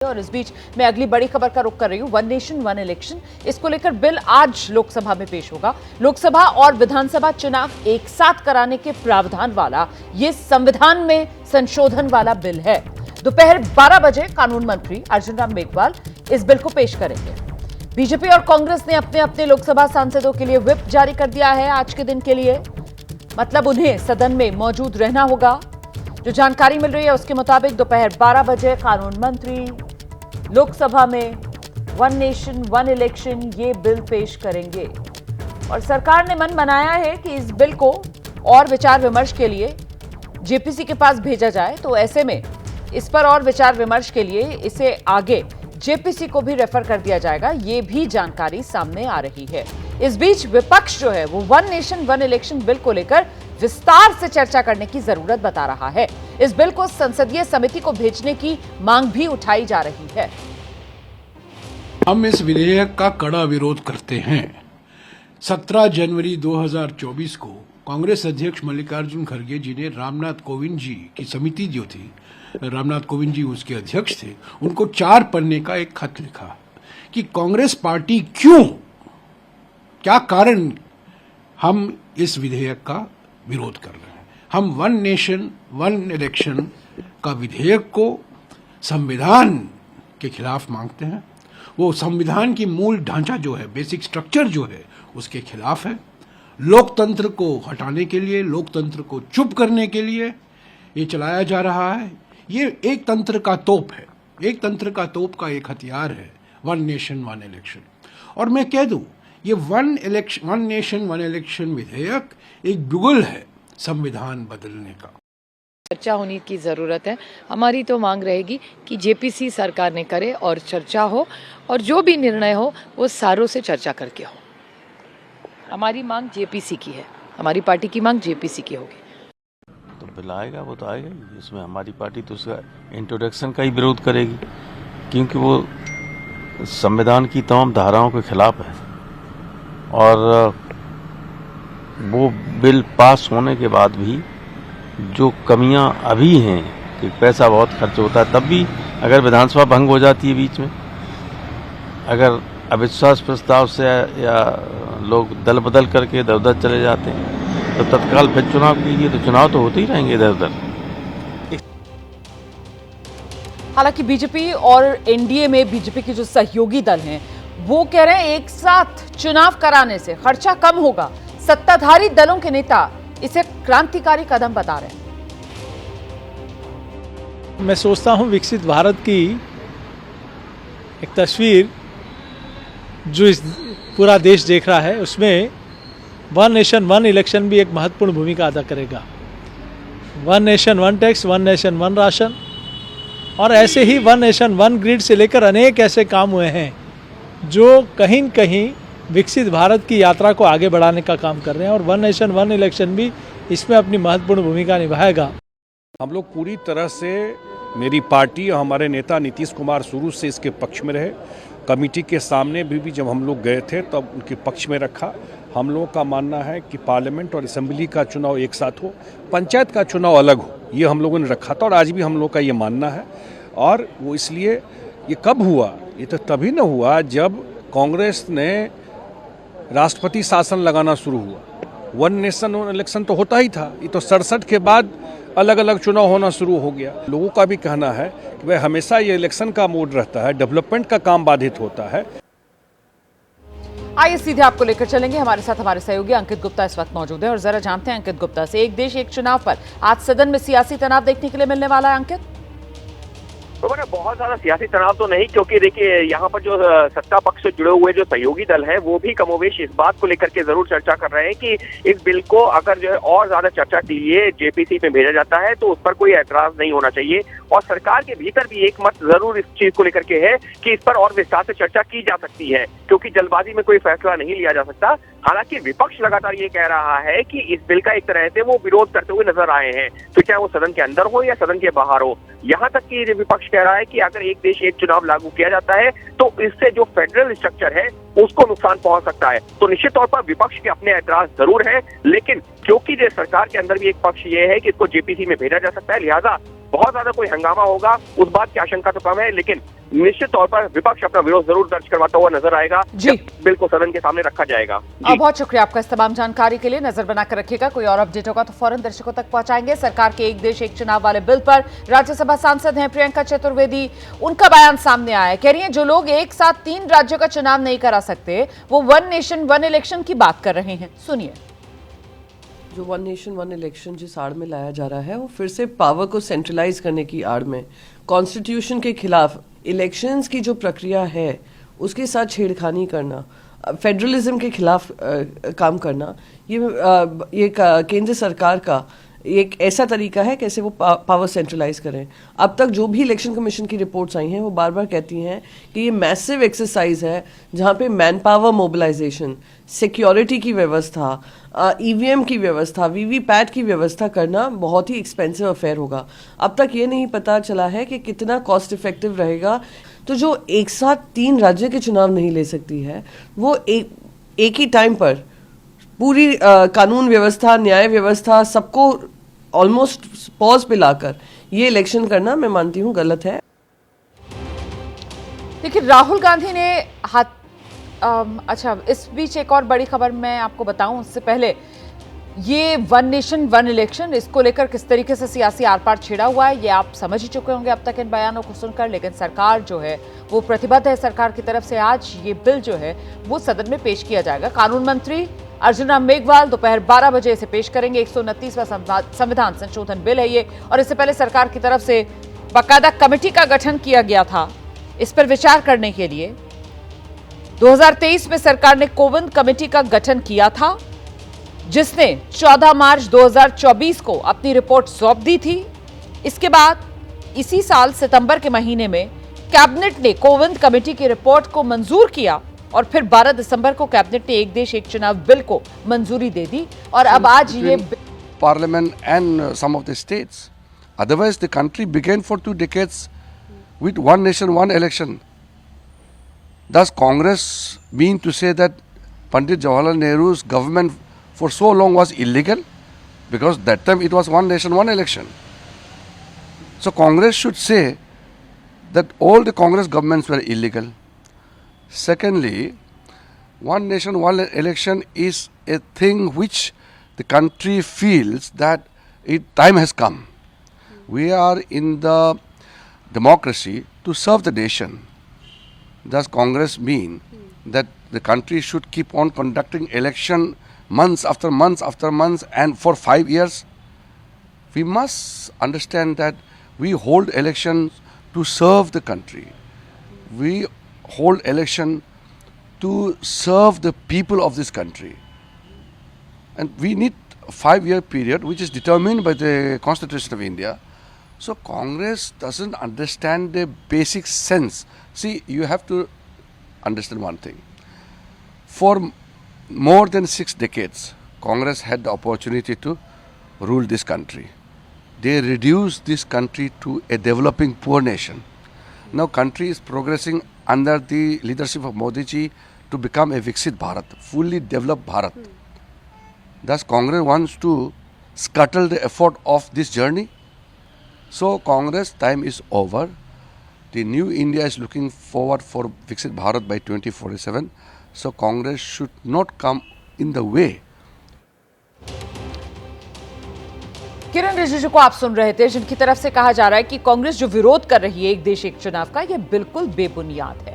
और इस बीच मैं अगली बड़ी खबर का रुख कर रही हूं। वन नेशन वन इलेक्शन, इसको लेकर बिल आज लोकसभा में पेश होगा। लोकसभा और विधानसभा चुनाव एक साथ कराने के प्रावधान वाला ये संविधान में संशोधन वाला बिल है। दोपहर 12 बजे कानून मंत्री अर्जुन राम मेघवाल इस बिल को पेश करेंगे। बीजेपी और कांग्रेस ने अपने अपने लोकसभा सांसदों के लिए व्हिप जारी कर दिया है आज के दिन के लिए, मतलब उन्हें सदन में मौजूद रहना होगा। जो जानकारी मिल रही है उसके मुताबिक दोपहर 12 बजे कानून मंत्री लोकसभा में वन नेशन वन इलेक्शन ये बिल पेश करेंगे और सरकार ने मन बनाया है कि इस बिल को और विचार विमर्श के लिए जेपीसी के पास भेजा जाए। तो ऐसे में इस पर और विचार विमर्श के लिए इसे आगे जेपीसी को भी रेफर कर दिया जाएगा, ये भी जानकारी सामने आ रही है। इस बीच विपक्ष जो है वो one nation one election bill को लेकर विस्तार से चर्चा करने की जरूरत बता रहा है। इस बिल को संसदीय समिति को भेजने की मांग भी उठाई जा रही है। हम इस विधेयक का कड़ा विरोध करते हैं। 17 जनवरी 2024 को कांग्रेस अध्यक्ष मल्लिकार्जुन खड़गे जी ने रामनाथ कोविंद जी की समिति जो थी, रामनाथ कोविंद जी उसके अध्यक्ष थे, उनको 4 पन्ने का एक खत लिखा कि कांग्रेस पार्टी क्या कारण हम इस विधेयक का विरोध कर रहे हैं। हम वन नेशन वन इलेक्शन का विधेयक को संविधान के खिलाफ मांगते हैं। वो संविधान की मूल ढांचा जो है, बेसिक स्ट्रक्चर जो है, उसके खिलाफ है। लोकतंत्र को हटाने के लिए, लोकतंत्र को चुप करने के लिए ये चलाया जा रहा है। ये एक तंत्र का तोप है, एक तंत्र का तोप का एक हथियार है वन नेशन वन इलेक्शन। और मैं कह दूं, ये वन नेशन वन इलेक्शन विधेयक एक बिगुल है संविधान बदलने का। चर्चा होने की ज़रूरत है। हमारी तो मांग रहेगी कि जेपीसी सरकार ने करे और चर्चा हो, और जो भी निर्णय हो वो सारों से चर्चा करके हो। हमारी मांग जेपीसी की है, हमारी पार्टी की मांग जेपीसी की होगी। तो बिल आएगा, वो तो आएगा ही। इसमें हमारी पार्टी तो उसका इंट्रोडक्शन का ही विरोध करेगी, क्योंकि वो संविधान की तमाम धाराओं के खिलाफ है। और वो बिल पास होने के बाद भी जो कमियां अभी हैं कि पैसा बहुत खर्च होता है, तब भी अगर विधानसभा भंग हो जाती है बीच में, अगर अविश्वास प्रस्ताव से या लोग दल बदल करके इधर उधर चले जाते हैं, तो तत्काल फिर चुनाव कीजिए, तो चुनाव तो होते ही रहेंगे इधर उधर। हालांकि बीजेपी और एनडीए में बीजेपी के जो सहयोगी दल हैं वो कह रहे हैं एक साथ चुनाव कराने से खर्चा कम होगा। सत्ताधारी दलों के नेता इसे क्रांतिकारी कदम बता रहे हैं। मैं सोचता हूं विकसित भारत की एक तस्वीर जो इस पूरा देश देख रहा है, उसमें वन नेशन वन इलेक्शन भी एक महत्वपूर्ण भूमिका अदा करेगा। One nation one tax, one nation one ration, और ऐसे ही वन नेशन वन ग्रिड से लेकर अनेक ऐसे काम हुए हैं जो कहीं न कहीं विकसित भारत की यात्रा को आगे बढ़ाने का काम कर रहे हैं, और वन नेशन वन इलेक्शन भी इसमें अपनी महत्वपूर्ण भूमिका निभाएगा। हम लोग पूरी तरह से, मेरी पार्टी और हमारे नेता नीतीश कुमार शुरू से इसके पक्ष में रहे। कमेटी के सामने भी जब हम लोग गए थे तब उनके पक्ष में रखा। हम लोगों का मानना है कि पार्लियामेंट और असेंबली का चुनाव एक साथ हो, पंचायत का चुनाव अलग हो, ये हम लोगों ने रखा था और आज भी हम लोग का ये मानना है। और वो इसलिए, ये कब हुआ? ये तो तभी न हुआ जब कांग्रेस ने राष्ट्रपति शासन लगाना शुरू हुआ। वन नेशन वन इलेक्शन तो होता ही था, ये तो 67 के बाद अलग अलग चुनाव होना शुरू हो गया। लोगों का भी कहना है कि भाई हमेशा ये इलेक्शन का मोड रहता है, डेवलपमेंट का काम बाधित होता है। आइए सीधे आपको लेकर चलेंगे। हमारे साथ हमारे सहयोगी अंकित गुप्ता इस वक्त मौजूद है और जरा जानते हैं अंकित गुप्ता से, एक देश एक चुनाव पर आज सदन में सियासी तनाव देखने के लिए मिलने वाला है। अंकित, तो बहुत ज्यादा सियासी तनाव तो नहीं, क्योंकि देखिए यहाँ पर जो सत्ता पक्ष से जुड़े हुए जो सहयोगी दल हैं वो भी कमोवेश इस बात को लेकर के जरूर चर्चा कर रहे हैं कि इस बिल को अगर जो है और ज्यादा चर्चा के लिए जेपीसी में भेजा जाता है तो उस पर कोई ऐतराज नहीं होना चाहिए। और सरकार के भीतर भी एक मत जरूर इस चीज को लेकर के है कि इस पर और विस्तार से चर्चा की जा सकती है, क्योंकि जल्दबाजी में कोई फैसला नहीं लिया जा सकता। हालांकि विपक्ष लगातार ये कह रहा है कि इस बिल का एक तरह से वो विरोध करते हुए नजर आए हैं, तो चाहे वो सदन के अंदर हो या सदन के बाहर हो। यहाँ तक कि विपक्ष कह रहा है कि अगर एक देश एक चुनाव लागू किया जाता है तो इससे जो फेडरल स्ट्रक्चर है उसको नुकसान पहुंच सकता है। तो निश्चित तौर पर विपक्ष के अपने ऐतराज जरूर है, लेकिन क्योंकि जो सरकार के अंदर भी एक पक्ष ये है कि इसको जेपीसी में भेजा जा सकता है, लिहाजा बहुत ज्यादा कोई हंगामा होगा उस बात की आशंका तो कम है। लेकिन निश्चित तौर पर विपक्ष अपना विरोध जरूर दर्ज करवाता हुआ नजर आएगा जी। जब बिल को सदन के सामने रखा जाएगा। जी। बहुत शुक्रिया आपका इस तमाम जानकारी के लिए। नजर बनाकर रखिएगा, कोई और अपडेट होगा तो फौरन दर्शकों तक पहुंचाएंगे। सरकार के एक देश एक चुनाव वाले बिल पर राज्यसभा सांसद हैं प्रियंका चतुर्वेदी, उनका बयान सामने आया है। कह रही हैं जो लोग एक साथ 3 राज्यों का चुनाव नहीं करा सकते वो 1 नेशन 1 इलेक्शन की बात कर रहे हैं। सुनिए। जो 1 नेशन 1 इलेक्शन जिस आड़ में लाया जा रहा है वो फिर से पावर को सेंट्रलाइज करने की आड़ में, कॉन्स्टिट्यूशन के खिलाफ इलेक्शंस की जो प्रक्रिया है उसके साथ छेड़खानी करना, फेडरलिज्म के खिलाफ काम करना, ये केंद्र सरकार का एक ऐसा तरीका है कैसे वो पावर सेंट्रलाइज करें। अब तक जो भी इलेक्शन कमीशन की रिपोर्ट्स आई हैं वो बार बार कहती हैं कि ये मैसिव एक्सरसाइज है जहाँ पे मैन पावर मोबिलाइजेशन, सिक्योरिटी की व्यवस्था, ईवीएम की व्यवस्था, वीवीपैट की व्यवस्था करना बहुत ही एक्सपेंसिव अफेयर होगा। अब तक ये नहीं पता चला है कि कितना कॉस्ट इफेक्टिव रहेगा। तो जो एक साथ 3 राज्य के चुनाव नहीं ले सकती है वो एक ही टाइम पर पूरी कानून व्यवस्था, न्याय व्यवस्था सबको ऑलमोस्ट पॉज पे लाकर ये इलेक्शन करना मैं मानती हूँ गलत है। देखिए राहुल गांधी ने अच्छा, इस बीच एक और बड़ी खबर मैं आपको बताऊं उससे पहले, ये 1 नेशन 1 इलेक्शन, इसको लेकर किस तरीके से सियासी आर पार छिड़ा हुआ है ये आप समझ ही चुके होंगे अब तक इन बयानों को सुनकर। लेकिन सरकार जो है वो प्रतिबद्ध है। सरकार की तरफ से आज ये बिल जो है वो सदन में पेश किया जाएगा। कानून मंत्री अर्जुन राम मेघवाल दोपहर 12 बजे इसे पेश करेंगे। 129वां संविधान संशोधन बिल है ये, और इससे पहले सरकार की तरफ से बाकायदा कमेटी का गठन किया गया था इस पर विचार करने के लिए। 2023 में सरकार ने कोविंद कमेटी का गठन किया था जिसने 14 मार्च 2024 को अपनी रिपोर्ट सौंप दी थी। इसके बाद इसी साल सितंबर के महीने में कैबिनेट ने कोविंद कमेटी की रिपोर्ट को मंजूर किया और फिर 12 दिसंबर को कैबिनेट ने एक देश एक चुनाव बिल को मंजूरी दे दी। और अब आज ये Parliament and some of the states. Otherwise, the country began for 2 decades with 1 nation, 1 election. Does Congress mean to say that Pandit Jawaharlal Nehru's government for so long was illegal? Because that time it was 1 nation, 1 election. So Congress should say that all the Congress governments were illegal. Secondly, 1 nation, 1 election is a thing which the country feels that time has come. We are in the democracy to serve the nation. Does Congress mean that the country should keep on conducting election months after months after months and for 5 years? We must understand that we hold elections to serve the country. We hold election to serve the people of this country. And we need a 5-year period which is determined by the Constitution of India. So Congress doesn't understand the basic sense. See, you have to understand one thing. For more than 6 decades, Congress had the opportunity to rule this country. They reduced this country to a developing poor nation. Now country is progressing under the leadership of Modi ji to become a Viksit Bharat, fully developed Bharat. Thus Congress wants to scuttle the effort of this journey. So Congress time is over. The new India is looking forward for Viksit Bharat by 2047. So Congress should not come in the way. किरण रिजिजू को आप सुन रहे थे, जिनकी तरफ से कहा जा रहा है कि कांग्रेस जो विरोध कर रही है एक देश एक चुनाव का, यह बिल्कुल बेबुनियाद है।